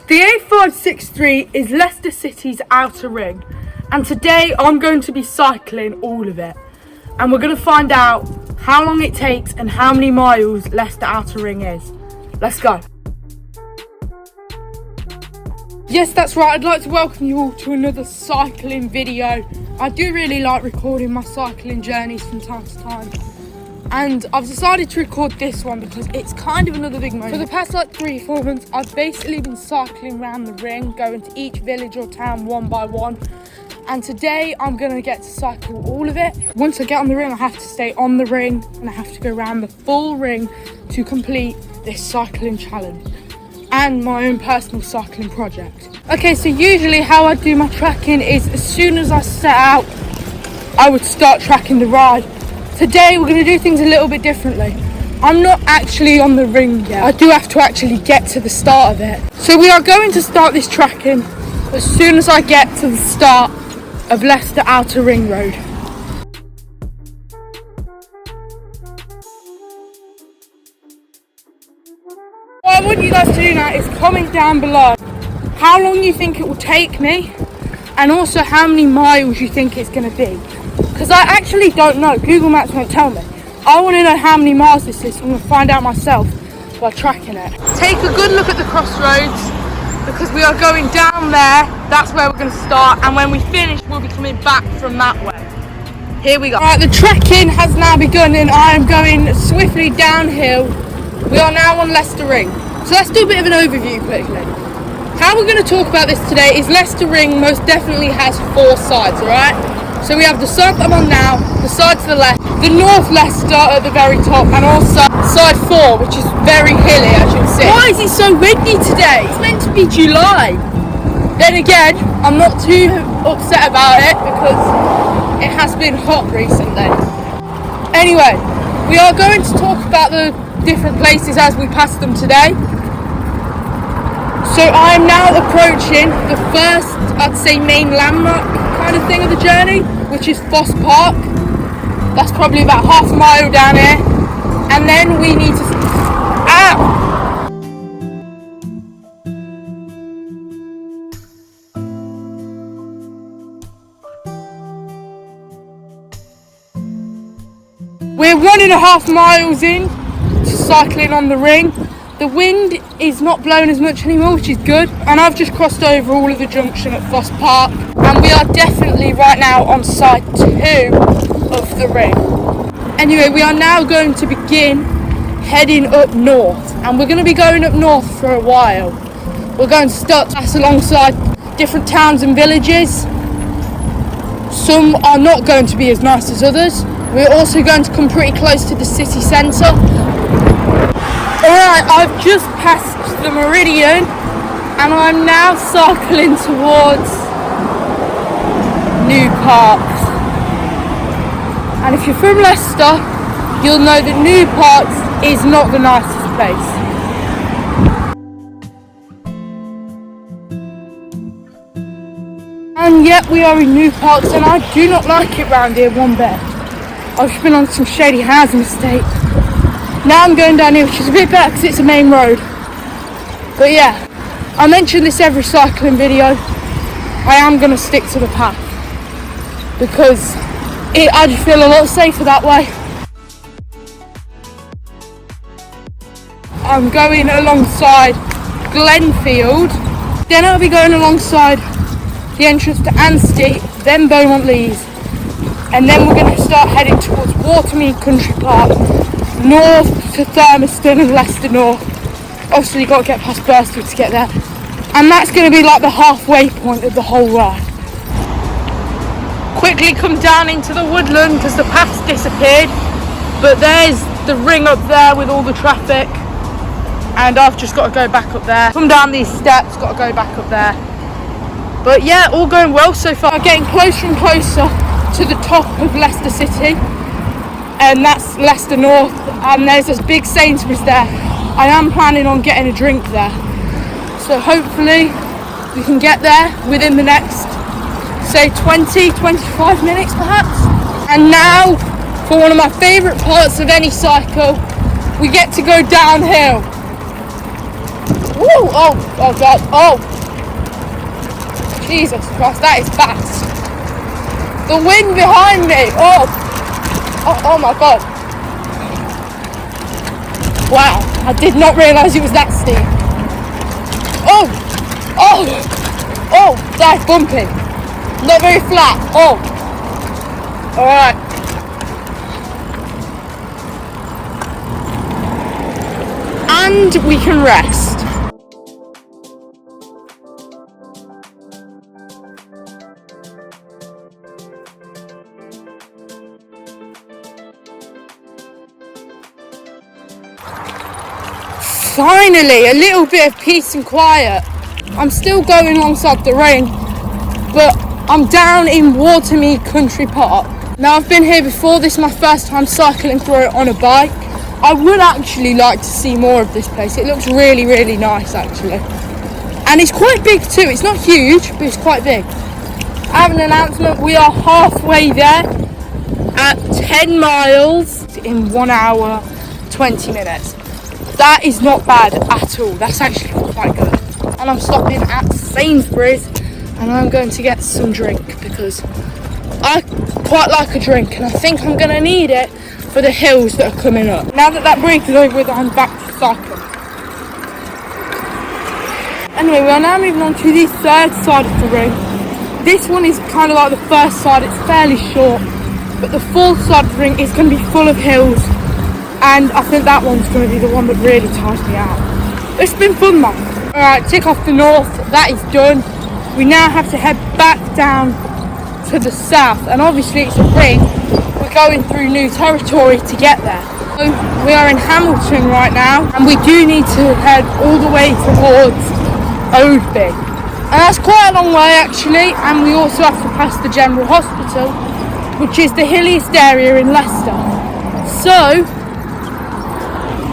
The A563 is Leicester City's outer ring, and today I'm going to be cycling all of it, and we're going to find out how long it takes and how many miles Leicester outer ring is. Let's go. Yes, that's right, I'd like to welcome you all to another cycling video. I do really like recording my cycling journeys from time to time, and I've decided to record this one because it's kind of another big moment. For the past 3-4 months, I've basically been cycling around the ring, going to each village or town one by one, and today I'm going to get to cycle all of it. Once I get on the ring, I have to stay on the ring and I have to go around the full ring to complete this cycling challenge and my own personal cycling project. Okay, so usually how I do my tracking is as soon as I set out, I would start tracking the ride. Today we're going to do things a little bit differently. I'm not actually on the ring yet. I do have to actually get to the start of it. So we are going to start this tracking as soon as I get to the start of Leicester Outer Ring Road. What I want you guys to do now is comment down below how long you think it will take me and also how many miles you think it's going to be. Because I actually don't know. Google Maps won't tell me. I want to know how many miles this is. I'm going to find out myself by tracking it. Take a good look at the crossroads because we are going down there. That's where we're going to start. And when we finish, we'll be coming back from that way. Here we go. Alright, the trekking has now begun and I am going swiftly downhill. We are now on Leicester Ring. So let's do a bit of an overview quickly. How we're going to talk about this today is Leicester Ring most definitely has 4 sides, alright? So we have the side that I'm on now, the side to the left, the North Leicester at the very top, and also side 4, which is very hilly, as you can see. Why is it so windy today? It's meant to be July. Then again, I'm not too upset about it because it has been hot recently. Anyway, we are going to talk about the different places as we pass them today. So I am now approaching the first, I'd say, main landmark kind of thing of the journey, which is Foss Park. That's probably about half a mile down here, and then we need to We're 1.5 miles in to cycling on the ring. The wind is not blowing as much anymore, which is good. And I've just crossed over all of the junction at Foss Park. And we are definitely right now on side 2 of the ring. Anyway, we are now going to begin heading up north. And we're going to be going up north for a while. We're going to start pass alongside different towns and villages. Some are not going to be as nice as others. We're also going to come pretty close to the city centre. Alright, I've just passed the meridian and I'm now cycling towards New Parks. And if you're from Leicester, you'll know that New Parks is not the nicest place. And yet we are in New Parks and I do not like it round here one bit. I've just been on some shady housing estate. Now I'm going down here, which is a bit better because it's a main road. But yeah, I mention this every cycling video. I am going to stick to the path because I just feel a lot safer that way. I'm going alongside Glenfield. Then I'll be going alongside the entrance to Anstey, then Beaumont Leys. And then we're going to start heading towards Watermead Country Park, north to Thurmaston and Leicester North. Obviously you've got to get past Burstwood to get there. And that's going to be like the halfway point of the whole ride. Quickly come down into the woodland because the path's disappeared. But there's the ring up there with all the traffic. And I've just got to go back up there. Come down these steps, got to go back up there. But yeah, all going well so far. I'm getting closer and closer to the top of Leicester City. And that's Leicester North, and there's this big Sainsbury's there. I am planning on getting a drink there. So hopefully we can get there within the next, say 20-25 minutes perhaps. And now for one of my favourite parts of any cycle, we get to go downhill. Woo! Woo! Oh God, oh! Jesus Christ, that is fast. The wind behind me, oh my God. Wow, I did not realise it was that steep. Oh, that's bumpy. Not very flat, Alright. And we can rest. Finally, a little bit of peace and quiet. I'm still going alongside the ring, but I'm down in Watermead Country Park. Now, I've been here before. This is my first time cycling through it on a bike. I would actually like to see more of this place. It looks really, really nice, actually. And it's quite big too. It's not huge, but it's quite big. I have an announcement. We are halfway there at 10 miles in 1 hour, 20 minutes. That is not bad at all. That's actually quite good. And I'm stopping at Sainsbury's and I'm going to get some drink because I quite like a drink and I think I'm going to need it for the hills that are coming up. Now that break is over with, I'm back to cycling. Anyway, we are now moving on to the third side of the ring. This one is kind of like the first side. It's fairly short, but the fourth side of the ring is going to be full of hills. And I think that one's going to be the one that really tires me out. It's been fun though. Alright, tick off the north, that is done. We now have to head back down to the south. And obviously it's a ring. We're going through new territory to get there. So we are in Hamilton right now. And we do need to head all the way towards Oadby. And that's quite a long way actually. And we also have to pass the General Hospital, which is the hilliest area in Leicester. So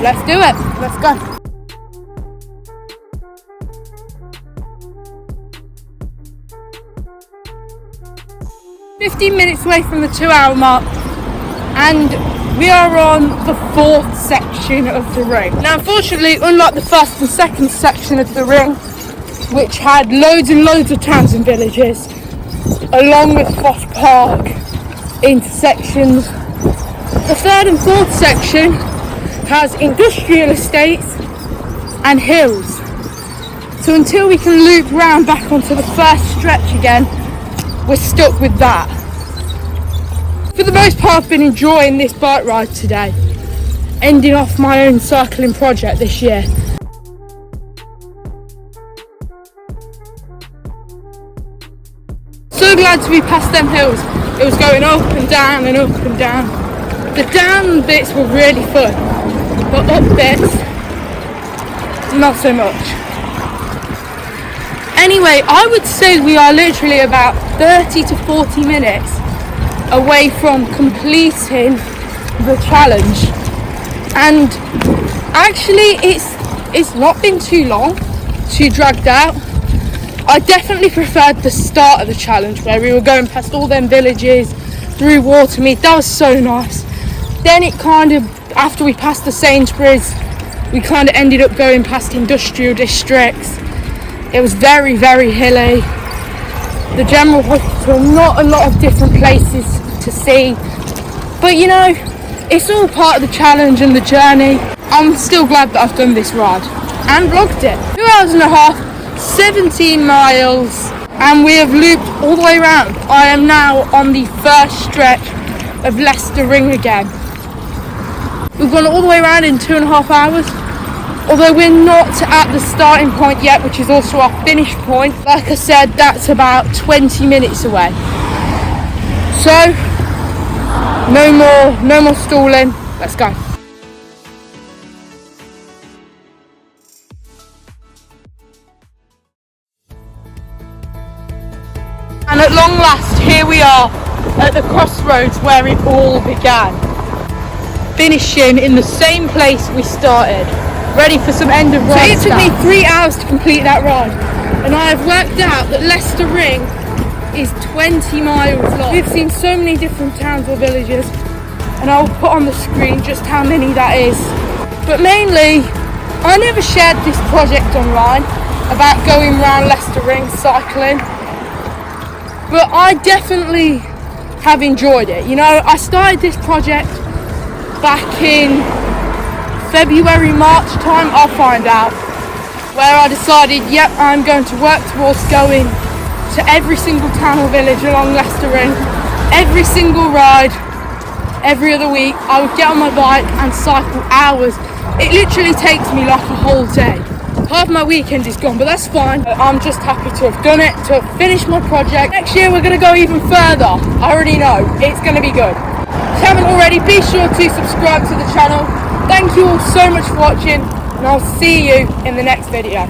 let's do it. Let's go. "15 minutes away from the 2-hour mark, and we are on the fourth section of the ring. Now, unfortunately, unlike the first and second section of the ring, which had loads and loads of towns and villages, along with Foss Park intersections, the third and fourth section has industrial estates and hills. So until we can loop round back onto the first stretch again, we're stuck with that. For the most part, I've been enjoying this bike ride today, ending off my own cycling project this year. So glad to be past them hills. It was going up and down and up and down. The down bits were really fun, but up bits, not so much. Anyway, I would say we are literally about 30 to 40 minutes away from completing the challenge. And actually it's not been too long, too dragged out. I definitely preferred the start of the challenge where we were going past all them villages, through Watermead. That was so nice. Then it kind of, after we passed the Sainsbury's, we kind of ended up going past industrial districts. It was very, very hilly. The General Hospital, not a lot of different places to see. But you know, it's all part of the challenge and the journey. I'm still glad that I've done this ride and vlogged it. 2 hours and a half, 17 miles, and we have looped all the way around. I am now on the first stretch of Leicester Ring again. We've gone all the way around in 2.5 hours. Although we're not at the starting point yet, which is also our finish point. Like I said, that's about 20 minutes away. So, no more stalling. Let's go. And at long last, here we are at the crossroads where it all began. Finishing in the same place we started. Ready for some end of ride. So it took me 3 hours to complete that ride, and I have worked out that Leicester Ring is 20 miles long. We've seen so many different towns or villages, and I'll put on the screen just how many that is. But mainly, I never shared this project online about going around Leicester Ring cycling, but I definitely have enjoyed it. You know, I started this project back in February, March time, I'll find out, where I decided, yep, I'm going to work towards going to every single town or village along Leicester Ring, every single ride, every other week. I would get on my bike and cycle hours. It literally takes me like a whole day. Half my weekend is gone, but that's fine. I'm just happy to have done it, to have finished my project. Next year we're going to go even further. I already know, it's going to be good. If you haven't already, be sure to subscribe to the channel. Thank you all so much for watching, and I'll see you in the next video.